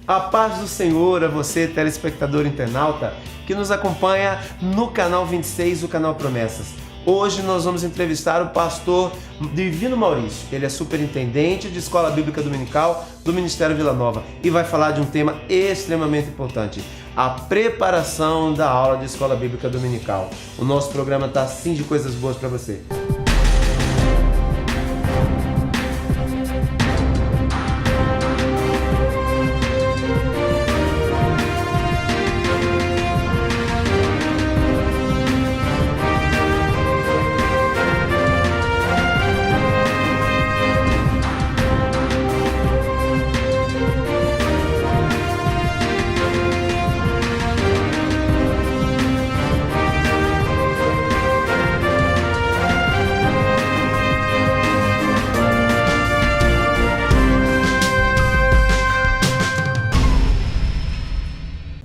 A paz do Senhor a você, telespectador internauta, que nos acompanha no canal 26, o canal Promessas. Hoje nós vamos entrevistar o pastor Divino Maurício. Ele é superintendente de Escola Bíblica Dominical do Ministério Vila Nova e vai falar de um tema extremamente importante: a preparação da aula de Escola Bíblica Dominical. O nosso programa está assim de coisas boas para você.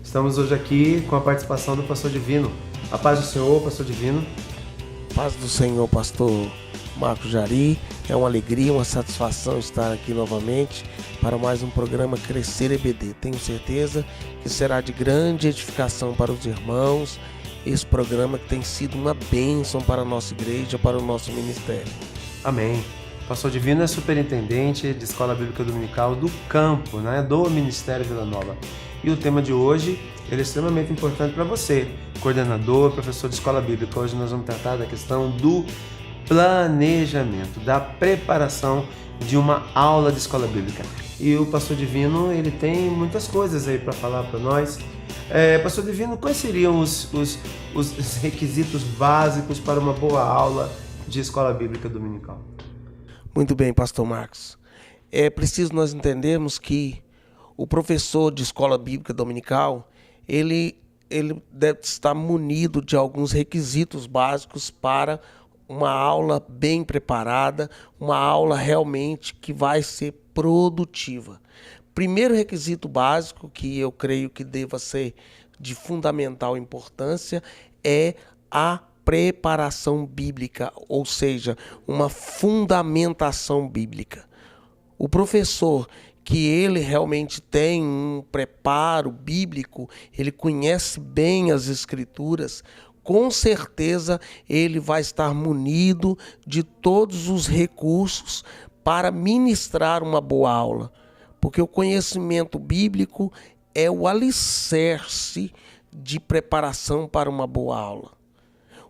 Estamos hoje aqui com a participação do pastor Divino. A paz do Senhor, pastor Divino. Paz do Senhor, pastor Marcos Jari. É uma alegria, uma satisfação estar aqui novamente para mais um programa Crescer EBD. Tenho certeza que será de grande edificação para os irmãos. Esse programa que tem sido uma bênção para a nossa igreja, para o nosso ministério. Amém. Pastor Divino é superintendente de Escola Bíblica Dominical do campo, do Ministério Vila Nova. E o tema de hoje ele é extremamente importante para você, coordenador, professor de escola bíblica. Hoje nós vamos tratar da questão do planejamento, da preparação de uma aula de escola bíblica. E o pastor Divino, ele tem muitas coisas aí para falar para nós. Pastor Divino, quais seriam os requisitos básicos para uma boa aula de escola bíblica dominical? Muito bem, pastor Marcos. É preciso nós entendermos que o professor de escola bíblica dominical, ele deve estar munido de alguns requisitos básicos para uma aula bem preparada, uma aula realmente que vai ser produtiva. Primeiro requisito básico, que eu creio que deva ser de fundamental importância, é a preparação bíblica, ou seja, uma fundamentação bíblica. O professor que ele realmente tem um preparo bíblico, ele conhece bem as Escrituras, com certeza ele vai estar munido de todos os recursos para ministrar uma boa aula, porque o conhecimento bíblico é o alicerce de preparação para uma boa aula.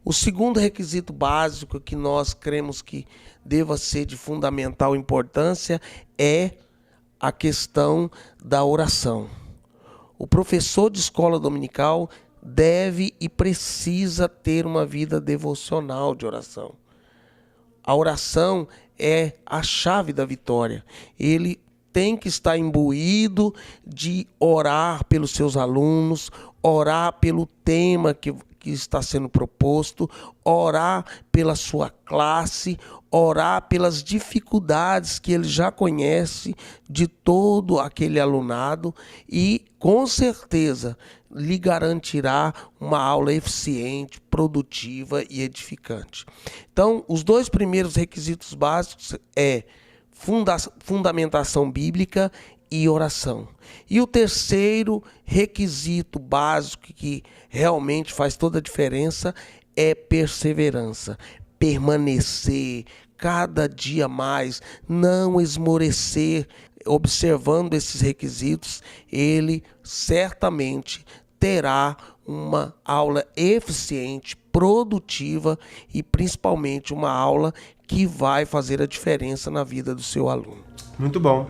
O segundo requisito básico que nós cremos que deva ser de fundamental importância é a questão da oração. O professor de escola dominical deve e precisa ter uma vida devocional de oração. A oração é a chave da vitória. Ele tem que estar imbuído de orar pelos seus alunos, orar pelo tema que está sendo proposto, orar pela sua classe, orar pelas dificuldades que ele já conhece de todo aquele alunado e, com certeza, lhe garantirá uma aula eficiente, produtiva e edificante. Então, os dois primeiros requisitos básicos é fundamentação bíblica e oração. E o terceiro requisito básico que realmente faz toda a diferença é perseverança. Permanecer cada dia mais, não esmorecer. Observando esses requisitos, ele certamente terá uma aula eficiente, produtiva e principalmente uma aula que vai fazer a diferença na vida do seu aluno. Muito bom.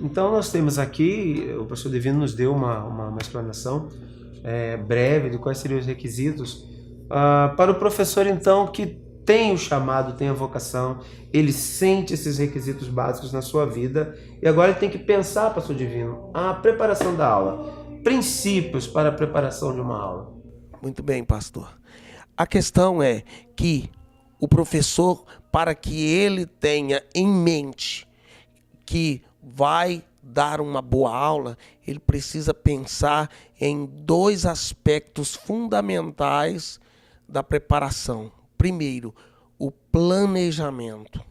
Então nós temos aqui, o pastor Divino nos deu uma explanação breve de quais seriam os requisitos para o professor então que tem o chamado, tem a vocação, ele sente esses requisitos básicos na sua vida e agora ele tem que pensar, pastor Divino, a preparação da aula, princípios para a preparação de uma aula. Muito bem, pastor. A questão é que o professor, para que ele tenha em mente que vai dar uma boa aula, ele precisa pensar em dois aspectos fundamentais da preparação. Primeiro, o planejamento.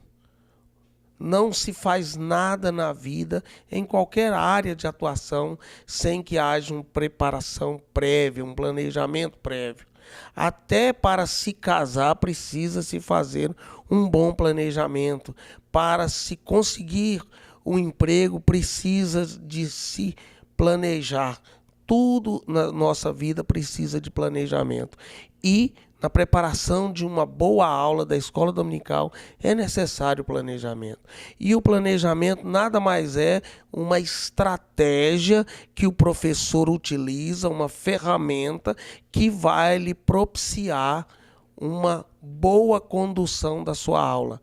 não se faz nada na vida, em qualquer área de atuação, sem que haja uma preparação prévia, um planejamento prévio. Até para se casar precisa se fazer um bom planejamento. Para se conseguir um emprego precisa de se planejar. Tudo na nossa vida precisa de planejamento. E na preparação de uma boa aula da escola dominical é necessário planejamento. E o planejamento nada mais é uma estratégia que o professor utiliza, uma ferramenta que vai lhe propiciar uma boa condução da sua aula,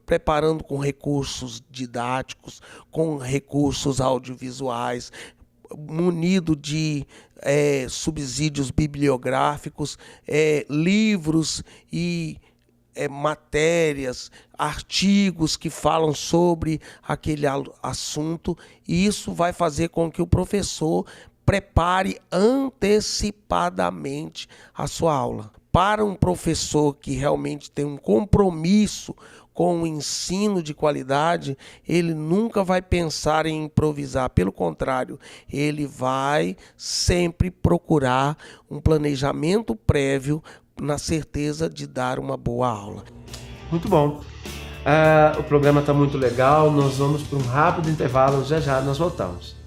preparando com recursos didáticos, com recursos audiovisuais, munido de subsídios bibliográficos, livros e matérias, artigos que falam sobre aquele assunto, e isso vai fazer com que o professor prepare antecipadamente a sua aula. Para um professor que realmente tem um compromisso com o ensino de qualidade, ele nunca vai pensar em improvisar. Pelo contrário, ele vai sempre procurar um planejamento prévio na certeza de dar uma boa aula. Muito bom. O programa está muito legal. Nós vamos para um rápido intervalo. Já já nós voltamos.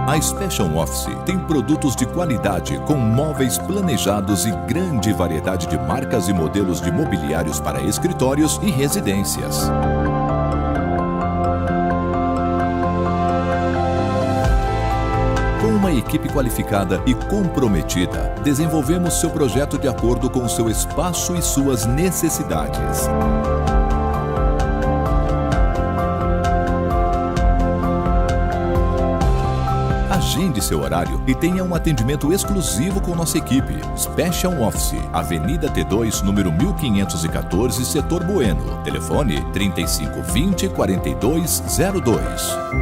A Special Office tem produtos de qualidade com móveis planejados e grande variedade de marcas e modelos de mobiliários para escritórios e residências. Com uma equipe qualificada e comprometida, desenvolvemos seu projeto de acordo com o seu espaço e suas necessidades. Agende seu horário e tenha um atendimento exclusivo com nossa equipe. Special Office, Avenida T2, número 1514, Setor Bueno. Telefone 3520-4202.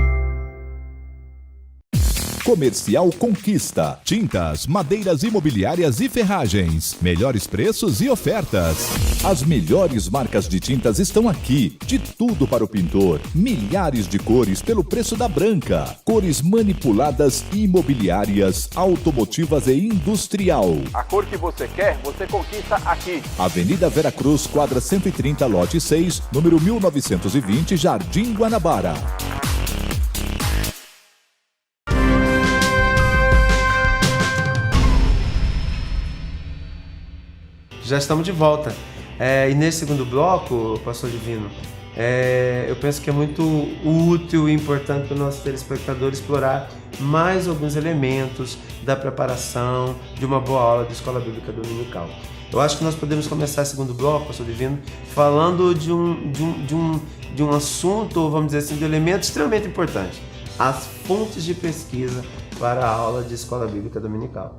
Comercial Conquista. Tintas, madeiras imobiliárias e ferragens. Melhores preços e ofertas. As melhores marcas de tintas estão aqui. De tudo para o pintor. Milhares de cores pelo preço da branca. Cores manipuladas imobiliárias, automotivas e industrial. A cor que você quer, você conquista aqui. Avenida Vera Cruz, quadra 130, lote 6, número 1920, Jardim Guanabara. Já estamos de volta. E nesse segundo bloco, Pastor Divino, eu penso que é muito útil e importante para o nosso telespectador explorar mais alguns elementos da preparação de uma boa aula de escola bíblica dominical. Eu acho que nós podemos começar esse segundo bloco, Pastor Divino, falando de um assunto, vamos dizer assim, de um elemento extremamente importante: as fontes de pesquisa para a aula de escola bíblica dominical.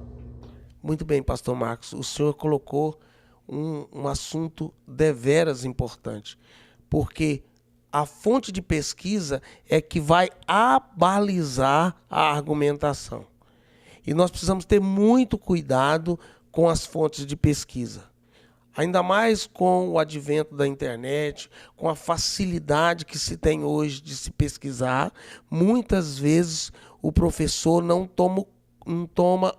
Muito bem, Pastor Marcos, o senhor colocou um assunto deveras importante, porque a fonte de pesquisa é que vai abalizar a argumentação. E nós precisamos ter muito cuidado com as fontes de pesquisa. Ainda mais com o advento da internet, com a facilidade que se tem hoje de se pesquisar, muitas vezes o professor não toma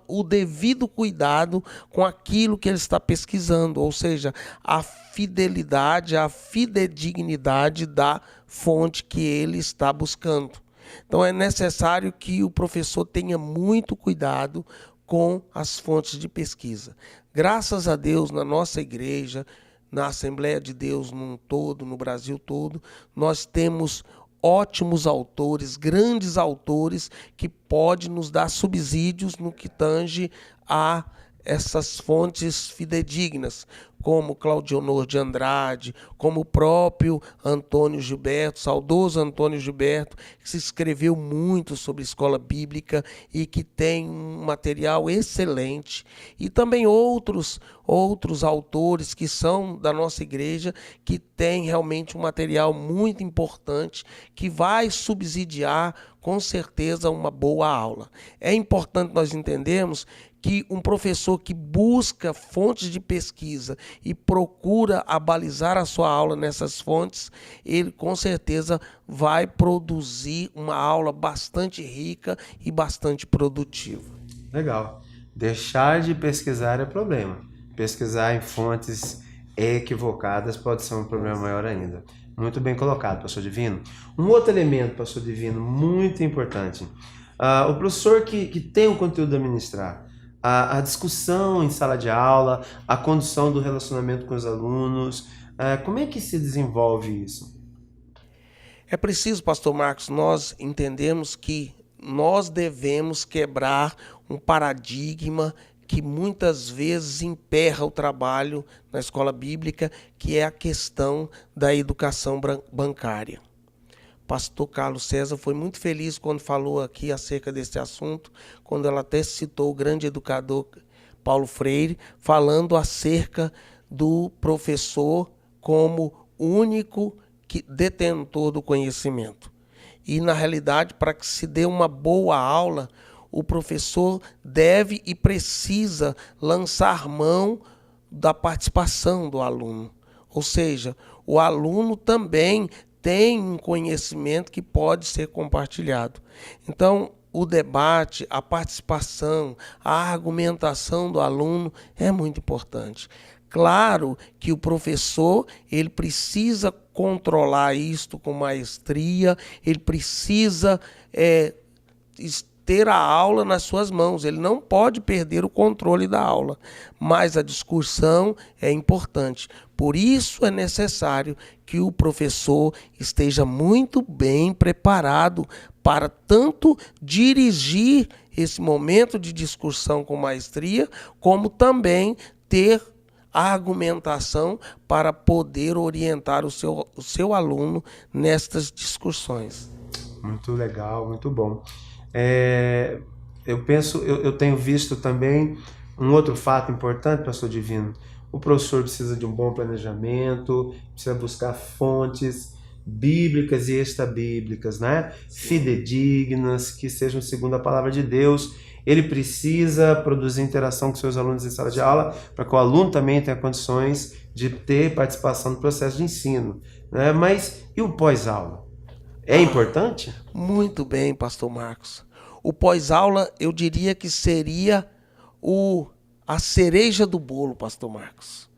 o devido cuidado com aquilo que ele está pesquisando, ou seja, a fidelidade, a fidedignidade da fonte que ele está buscando. Então é necessário que o professor tenha muito cuidado com as fontes de pesquisa. Graças a Deus, na nossa igreja, na Assembleia de Deus num todo, no Brasil todo, nós temos ótimos autores, grandes autores, que podem nos dar subsídios no que tange a essas fontes fidedignas, como Claudionor de Andrade, como o próprio Antônio Gilberto, saudoso Antônio Gilberto, que se escreveu muito sobre escola bíblica e que tem um material excelente. E também outros autores que são da nossa igreja, que têm realmente um material muito importante, que vai subsidiar com certeza uma boa aula. É importante nós entendermos que um professor que busca fontes de pesquisa e procura abalizar a sua aula nessas fontes, ele com certeza vai produzir uma aula bastante rica e bastante produtiva. Legal. Deixar de pesquisar é problema. Pesquisar em fontes equivocadas pode ser um problema maior ainda. Muito bem colocado, pastor Divino. Um outro elemento, pastor Divino, muito importante. O professor que tem o conteúdo a ministrar, a discussão em sala de aula, a condução do relacionamento com os alunos, como é que se desenvolve isso? É preciso, pastor Marcos, nós entendemos que nós devemos quebrar um paradigma que muitas vezes emperra o trabalho na escola bíblica, que é a questão da educação bancária. Pastor Carlos César foi muito feliz quando falou aqui acerca desse assunto, quando ela até citou o grande educador Paulo Freire, falando acerca do professor como único detentor do conhecimento. E, na realidade, para que se dê uma boa aula, o professor deve e precisa lançar mão da participação do aluno. Ou seja, o aluno também tem um conhecimento que pode ser compartilhado. Então, o debate, a participação, a argumentação do aluno é muito importante. Claro que o professor ele precisa controlar isto com maestria, ele precisa ter a aula nas suas mãos, ele não pode perder o controle da aula, mas a discussão é importante. Por isso é necessário que o professor esteja muito bem preparado para tanto dirigir esse momento de discussão com maestria, como também ter a argumentação para poder orientar o seu aluno nestas discussões. Muito legal, muito bom. Eu tenho visto também um outro fato importante, pastor Divino. O professor precisa de um bom planejamento, precisa buscar fontes bíblicas e extrabíblicas, né? Fidedignas, que sejam segundo a palavra de Deus. Ele precisa produzir interação com seus alunos em sala de aula, para que o aluno também tenha condições de ter participação no processo de ensino, né? Mas e o pós-aula? É importante? Muito bem, pastor Marcos. O pós-aula, eu diria que seria a cereja do bolo, pastor Marcos.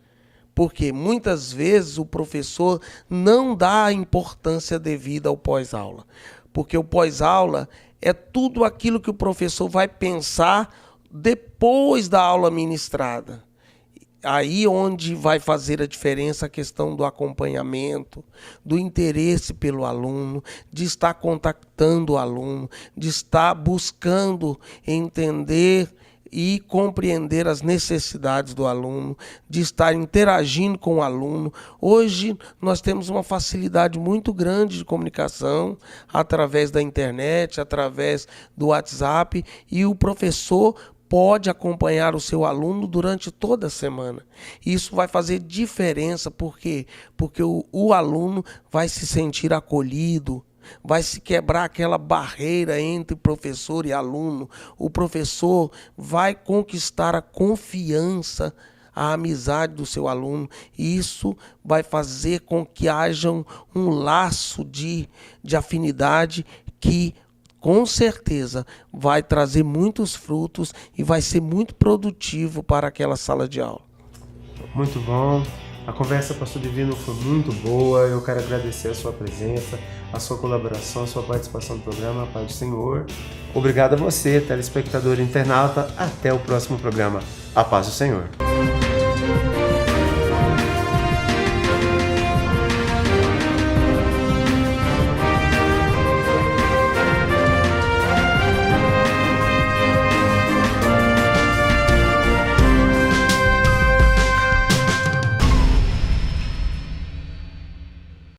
Porque muitas vezes o professor não dá a importância devida ao pós-aula. Porque o pós-aula é tudo aquilo que o professor vai pensar depois da aula ministrada. Aí onde vai fazer a diferença a questão do acompanhamento, do interesse pelo aluno, de estar contactando o aluno, de estar buscando entender e compreender as necessidades do aluno, de estar interagindo com o aluno. Hoje nós temos uma facilidade muito grande de comunicação através da internet, através do WhatsApp, e o professor pode acompanhar o seu aluno durante toda a semana. Isso vai fazer diferença, por quê? Porque o aluno vai se sentir acolhido, vai se quebrar aquela barreira entre professor e aluno. O professor vai conquistar a confiança, a amizade do seu aluno. E isso vai fazer com que haja um laço de afinidade que com certeza vai trazer muitos frutos e vai ser muito produtivo para aquela sala de aula. Muito bom. A conversa, pastor Divino, foi muito boa. Eu quero agradecer a sua presença, a sua colaboração, a sua participação no programa. Paz do Senhor. Obrigado a você, telespectador e internauta. Até o próximo programa. A paz do Senhor.